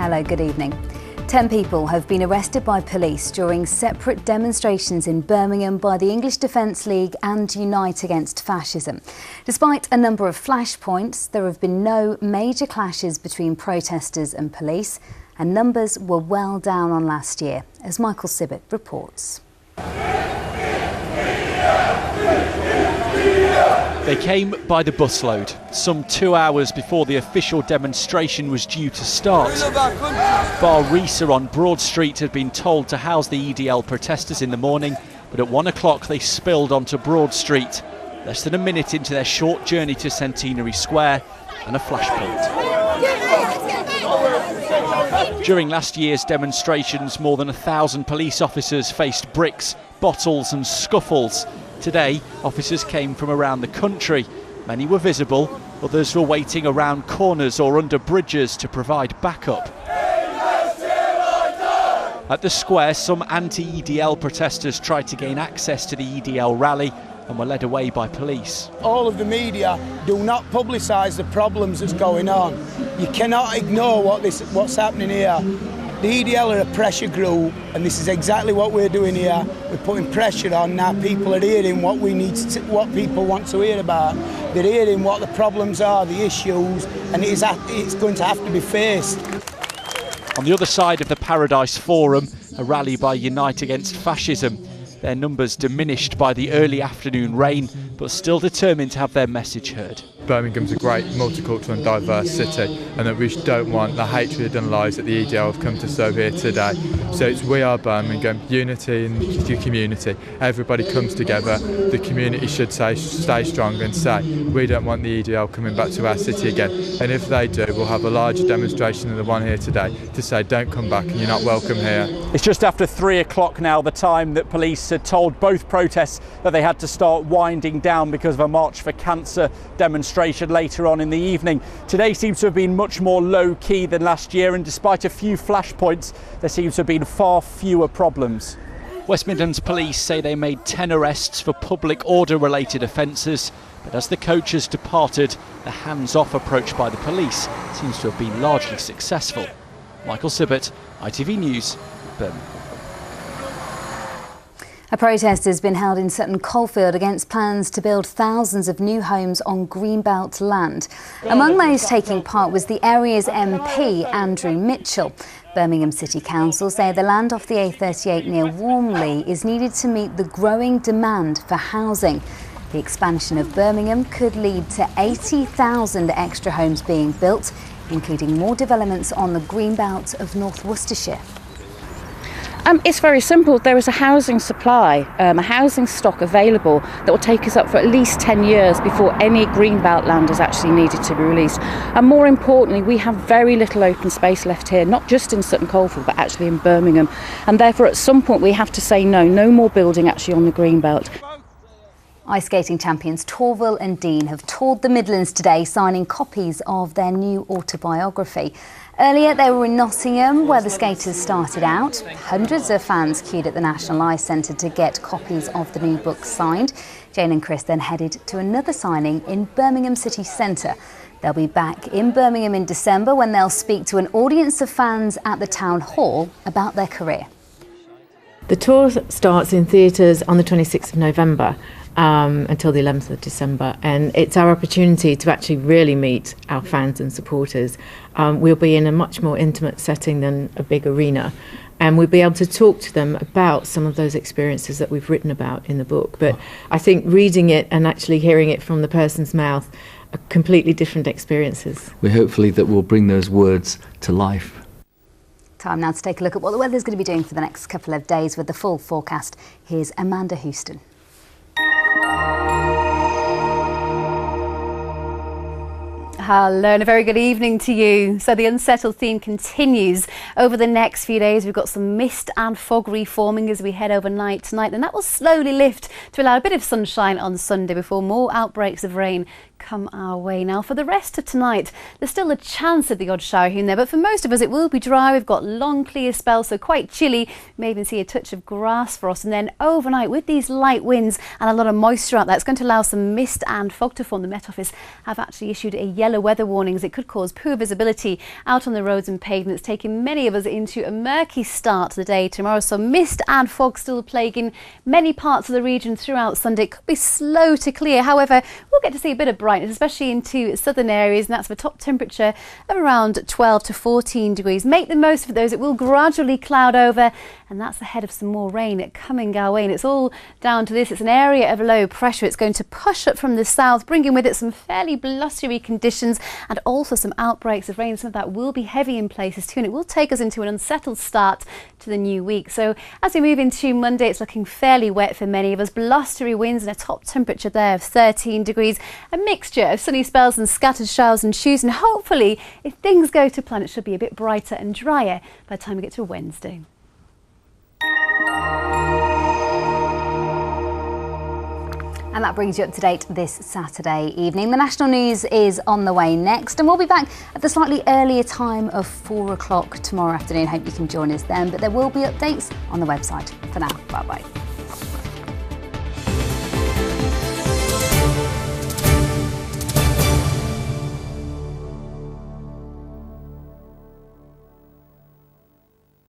Hello, good evening. 10 people have been arrested by police during separate demonstrations in Birmingham by the English Defence League and Unite Against Fascism. Despite a number of flashpoints, there have been no major clashes between protesters and police, and numbers were well down on last year, as Michael Sibbett reports. They came by the busload, some 2 hours before the official demonstration was due to start. Bar Risa on Broad Street had been told to house the EDL protesters in the morning, but at 1 o'clock they spilled onto Broad Street, less than a minute into their short journey to Centenary Square, and a flashpoint. During last year's demonstrations, more than 1,000 police officers faced bricks, bottles and scuffles. Today, officers came from around the country. Many were visible, others were waiting around corners or under bridges to provide backup. At the square, some anti-EDL protesters tried to gain access to the EDL rally and were led away by police. All of the media do not publicise the problems that's going on. You cannot ignore what's happening here. The EDL are a pressure group, and this is exactly what we're doing here. We're putting pressure on now. People are hearing what what people want to hear about. They're hearing what the problems are, the issues, and it's going to have to be faced. On the other side of the Paradise Forum, a rally by Unite Against Fascism. Their numbers diminished by the early afternoon rain, but still determined to have their message heard. Birmingham's a great multicultural and diverse city, and that we don't want the hatred and lies that the EDL have come to sow here today. So it's We Are Birmingham, unity in the community. Everybody comes together. The community should stay strong and say, we don't want the EDL coming back to our city again. And if they do, we'll have a larger demonstration than the one here today to say, don't come back and you're not welcome here. It's just after 3 o'clock now, the time that police had told both protests that they had to start winding down because of a March for Cancer demonstration later on in the evening. Today seems to have been much more low-key than last year, and despite a few flashpoints, there seems to have been far fewer problems. West Midlands Police say they made 10 arrests for public order-related offences, but as the coaches departed, the hands-off approach by the police seems to have been largely successful. Michael Sibbett, ITV News, Birmingham. A protest has been held in Sutton Coldfield against plans to build thousands of new homes on Greenbelt land. Among those taking part was the area's MP, Andrew Mitchell. Birmingham City Council say the land off the A38 near Warmley is needed to meet the growing demand for housing. The expansion of Birmingham could lead to 80,000 extra homes being built, including more developments on the Greenbelt of North Worcestershire. It's very simple. There is a housing supply, a housing stock available that will take us up for at least 10 years before any Greenbelt land is actually needed to be released. And more importantly, we have very little open space left here, not just in Sutton Coldfield, but actually in Birmingham. And therefore, at some point, we have to say no more building actually on the Greenbelt. Ice skating champions Torvill and Dean have toured the Midlands today, signing copies of their new autobiography. Earlier they were in Nottingham, where the skaters started out. Hundreds of fans queued at the National Ice Centre to get copies of the new book signed. Jane and Chris then headed to another signing in Birmingham City Centre. They'll be back in Birmingham in December, when they'll speak to an audience of fans at the Town Hall about their career. The tour starts in theatres on the 26th of November. Until the 11th of December, and it's our opportunity to actually really meet our fans and supporters. We'll be in a much more intimate setting than a big arena, and we'll be able to talk to them about some of those experiences that we've written about in the book. But I think reading it and actually hearing it from the person's mouth are completely different experiences. We're hopefully that we'll bring those words to life. Time now to take a look at what the weather's going to be doing for the next couple of days with the full forecast. Here's Amanda Houston. Hello and a very good evening to you. So the unsettled theme continues over the next few days. We've got some mist and fog reforming as we head overnight tonight, and that will slowly lift to allow a bit of sunshine on Sunday before more outbreaks of rain come our way. Now for the rest of tonight, there's still a chance of the odd shower here and there, but for most of us it will be dry. We've got long clear spells, so quite chilly. You may even see a touch of grass frost, and then overnight with these light winds and a lot of moisture out there, it's going to allow some mist and fog to form. The Met Office have actually issued a yellow weather warning as it could cause poor visibility out on the roads and pavements, taking many of us into a murky start to the day tomorrow. So mist and fog still plaguing many parts of the region throughout Sunday. It could be slow to clear. However, we'll get to see a bit of brightness, especially into southern areas, and that's for top temperature of around 12 to 14 degrees. Make the most of those. It will gradually cloud over, and that's ahead of some more rain coming our way. And it's all down to this. It's an area of low pressure. It's going to push up from the south, bringing with it some fairly blustery conditions and also some outbreaks of rain. Some of that will be heavy in places too, and it will take us into an unsettled start to the new week. So as we move into Monday, it's looking fairly wet for many of us. Blustery winds and a top temperature there of 13 degrees. A mixture of sunny spells and scattered showers and dews, and hopefully, if things go to plan, it should be a bit brighter and drier by the time we get to Wednesday. And that brings you up to date this Saturday evening. The national news is on the way next, and we'll be back at the slightly earlier time of 4 o'clock tomorrow afternoon. Hope you can join us then, but there will be updates on the website. For now, bye-bye.